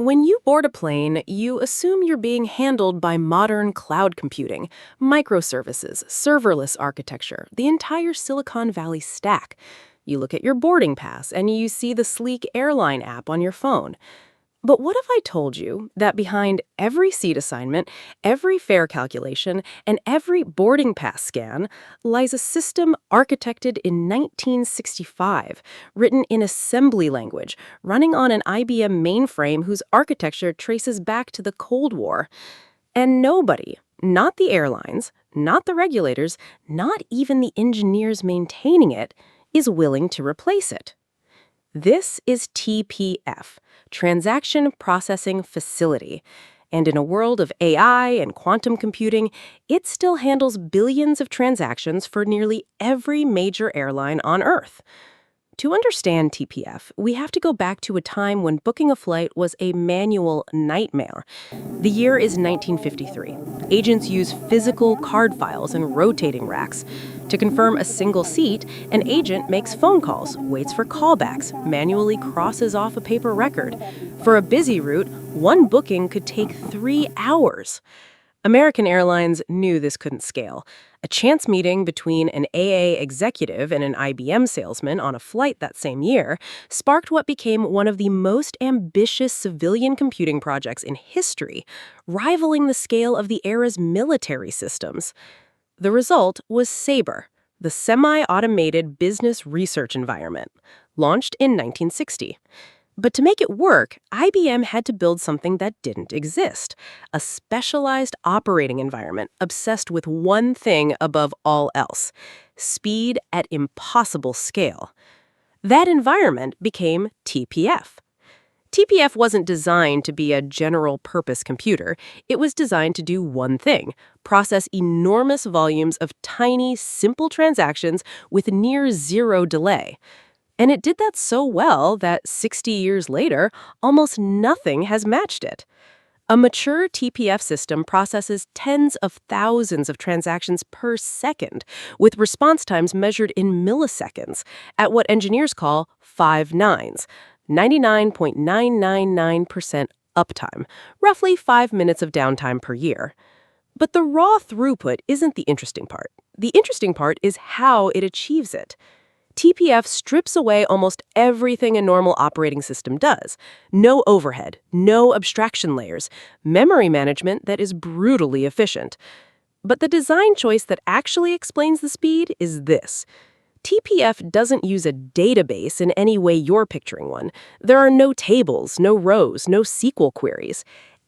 When you board a plane, you assume you're being handled by modern cloud computing, microservices, serverless architecture, the entire Silicon Valley stack. You look at your boarding pass and you see the sleek airline app on your phone. But what if I told you that behind every seat assignment, every fare calculation, and every boarding pass scan lies a system architected in 1965, written in assembly language, running on an IBM mainframe whose architecture traces back to the Cold War? And nobody, not the airlines, not the regulators, not even the engineers maintaining it, is willing to replace it. This is TPF, Transaction Processing Facility, and in a world of AI and quantum computing, it still handles billions of transactions for nearly every major airline on Earth. To understand TPF, we have to go back to a time when booking a flight was a manual nightmare. The year is 1953. Agents use physical card files and rotating racks. To confirm a single seat, an agent makes phone calls, waits for callbacks, manually crosses off a paper record. For a busy route, one booking could take 3 hours. American Airlines knew this couldn't scale. A chance meeting between an AA executive and an IBM salesman on a flight that same year sparked what became one of the most ambitious civilian computing projects in history, rivaling the scale of the era's military systems. The result was SABRE, the Semi-Automated Business Research Environment, launched in 1960. But to make it work, IBM had to build something that didn't exist, a specialized operating environment obsessed with one thing above all else: speed at impossible scale. That environment became TPF. TPF wasn't designed to be a general-purpose computer. It was designed to do one thing: process enormous volumes of tiny, simple transactions with near zero delay. And it did that so well that 60 years later, almost nothing has matched it. A mature TPF system processes tens of thousands of transactions per second, with response times measured in milliseconds, at what engineers call 5 nines, 99.999% uptime, roughly 5 minutes of downtime per year. But the raw throughput isn't the interesting part. The interesting part is how it achieves it. TPF strips away almost everything a normal operating system does. No overhead, no abstraction layers, memory management that is brutally efficient. But the design choice that actually explains the speed is this: TPF doesn't use a database in any way you're picturing one. There are no tables, no rows, no SQL queries.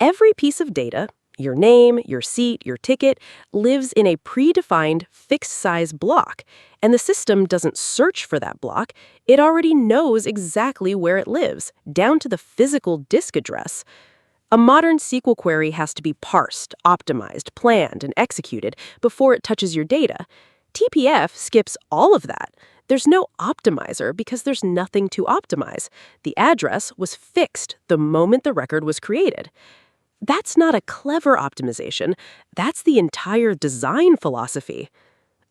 Every piece of data, your name, your seat, your ticket, lives in a predefined fixed-size block, and the system doesn't search for that block. It already knows exactly where it lives, down to the physical disk address. A modern SQL query has to be parsed, optimized, planned, and executed before it touches your data. TPF skips all of that. There's no optimizer because there's nothing to optimize. The address was fixed the moment the record was created. That's not a clever optimization. That's the entire design philosophy.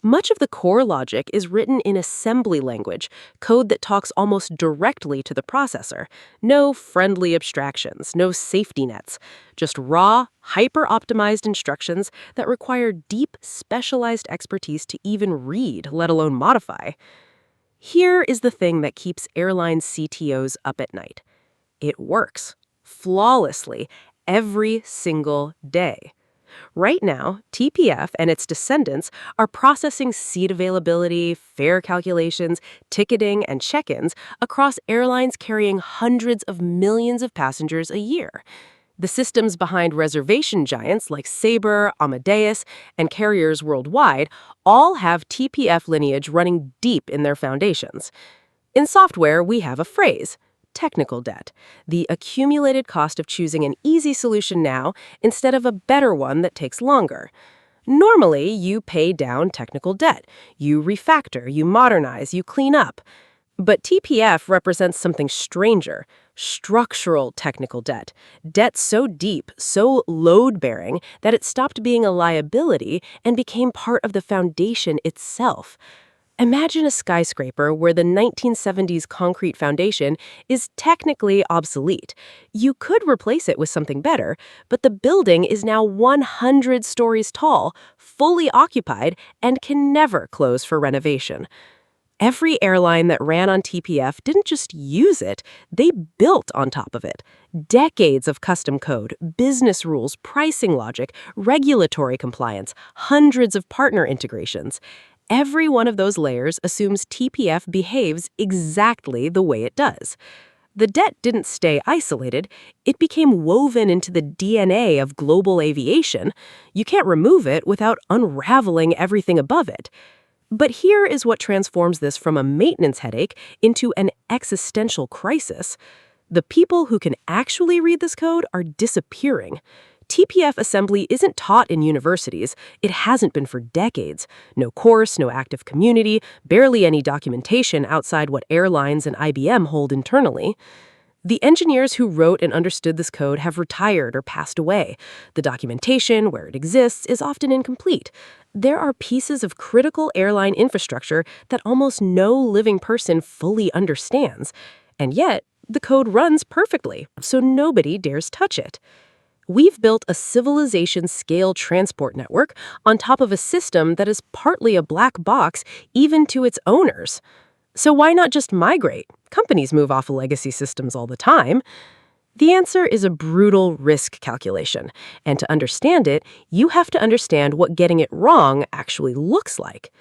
Much of the core logic is written in assembly language, code that talks almost directly to the processor. No friendly abstractions, no safety nets, just raw, hyper-optimized instructions that require deep, specialized expertise to even read, let alone modify. Here is the thing that keeps airline CTOs up at night. It works flawlessly every single day. Right now, TPF and its descendants are processing seat availability, fare calculations, ticketing, and check-ins across airlines carrying hundreds of millions of passengers a year. The systems behind reservation giants like SABRE, Amadeus, and carriers worldwide all have TPF lineage running deep in their foundations. In software, we have a phrase: technical debt, the accumulated cost of choosing an easy solution now instead of a better one that takes longer. Normally, you pay down technical debt. You refactor, you modernize, you clean up. But TPF represents something stranger: structural technical debt. Debt so deep, so load-bearing, that it stopped being a liability and became part of the foundation itself. Imagine a skyscraper where the 1970s concrete foundation is technically obsolete. You could replace it with something better, but the building is now 100 stories tall, fully occupied, and can never close for renovation. Every airline that ran on TPF didn't just use it, they built on top of it. Decades of custom code, business rules, pricing logic, regulatory compliance, hundreds of partner integrations. Every one of those layers assumes TPF behaves exactly the way it does. The debt didn't stay isolated, it became woven into the DNA of global aviation. You can't remove it without unraveling everything above it. But here is what transforms this from a maintenance headache into an existential crisis. The people who can actually read this code are disappearing. TPF assembly isn't taught in universities. It hasn't been for decades. No course, no active community, barely any documentation outside what Airlines and IBM hold internally. The engineers who wrote and understood this code have retired or passed away. The documentation, where it exists, is often incomplete. There are pieces of critical airline infrastructure that almost no living person fully understands. And yet, the code runs perfectly, so nobody dares touch it. We've built a civilization-scale transport network on top of a system that is partly a black box even to its owners. So why not just migrate? Companies move off of legacy systems all the time. The answer is a brutal risk calculation, and to understand it, you have to understand what getting it wrong actually looks like.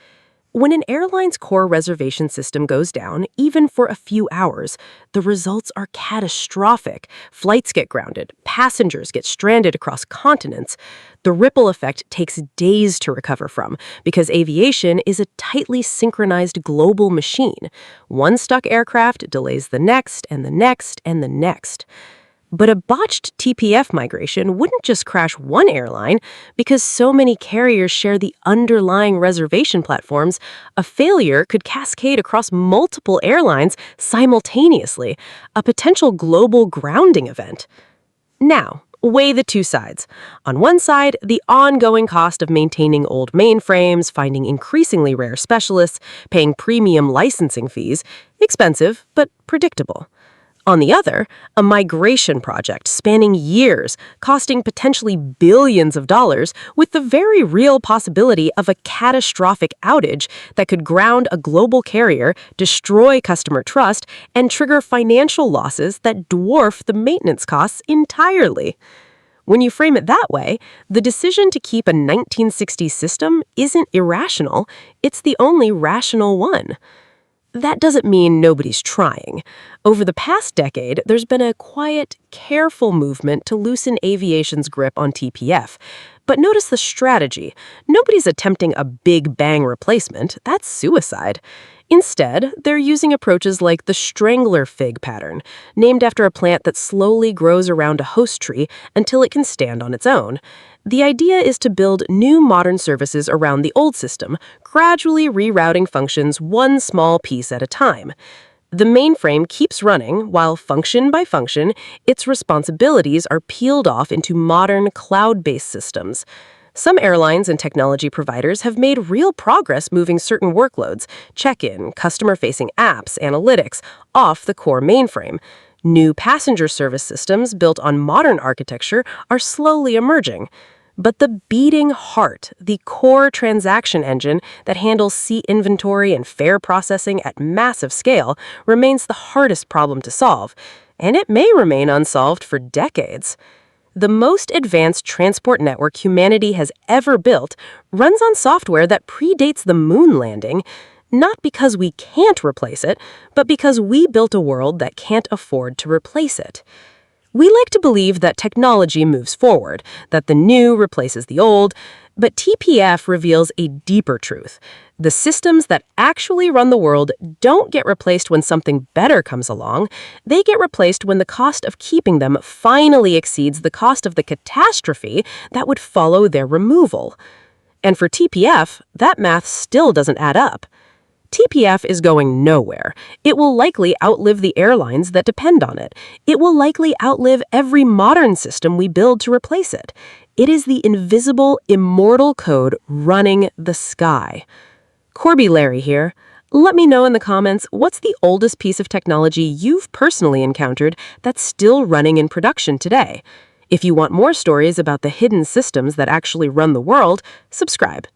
When an airline's core reservation system goes down, even for a few hours, the results are catastrophic. Flights get grounded, passengers get stranded across continents. The ripple effect takes days to recover from because aviation is a tightly synchronized global machine. One stuck aircraft delays the next and the next and the next. But a botched TPF migration wouldn't just crash one airline because so many carriers share the underlying reservation platforms. A failure could cascade across multiple airlines simultaneously, a potential global grounding event. Now, weigh the two sides. On one side, the ongoing cost of maintaining old mainframes, finding increasingly rare specialists, paying premium licensing fees, expensive but predictable. On the other, a migration project spanning years, costing potentially billions of dollars, with the very real possibility of a catastrophic outage that could ground a global carrier, destroy customer trust, and trigger financial losses that dwarf the maintenance costs entirely. When you frame it that way, the decision to keep a 1960s system isn't irrational, it's the only rational one. That doesn't mean nobody's trying. Over the past decade, there's been a quiet, careful movement to loosen aviation's grip on TPF. But notice the strategy. Nobody's attempting a big bang replacement. That's suicide. Instead, they're using approaches like the strangler fig pattern, named after a plant that slowly grows around a host tree until it can stand on its own. The idea is to build new modern services around the old system, gradually rerouting functions one small piece at a time. The mainframe keeps running, while function by function, its responsibilities are peeled off into modern cloud-based systems. Some airlines and technology providers have made real progress moving certain workloads, check-in, customer-facing apps, analytics, off the core mainframe. New passenger service systems built on modern architecture are slowly emerging. But the beating heart, the core transaction engine that handles seat inventory and fare processing at massive scale, remains the hardest problem to solve, and it may remain unsolved for decades. The most advanced transport network humanity has ever built runs on software that predates the moon landing, not because we can't replace it, but because we built a world that can't afford to replace it. We like to believe that technology moves forward, that the new replaces the old, but TPF reveals a deeper truth. The systems that actually run the world don't get replaced when something better comes along. They get replaced when the cost of keeping them finally exceeds the cost of the catastrophe that would follow their removal. And for TPF, that math still doesn't add up. TPF is going nowhere. It will likely outlive the airlines that depend on it. It will likely outlive every modern system we build to replace it. It is the invisible, immortal code running the sky. Corby Larry here. Let me know in the comments what's the oldest piece of technology you've personally encountered that's still running in production today. If you want more stories about the hidden systems that actually run the world, subscribe.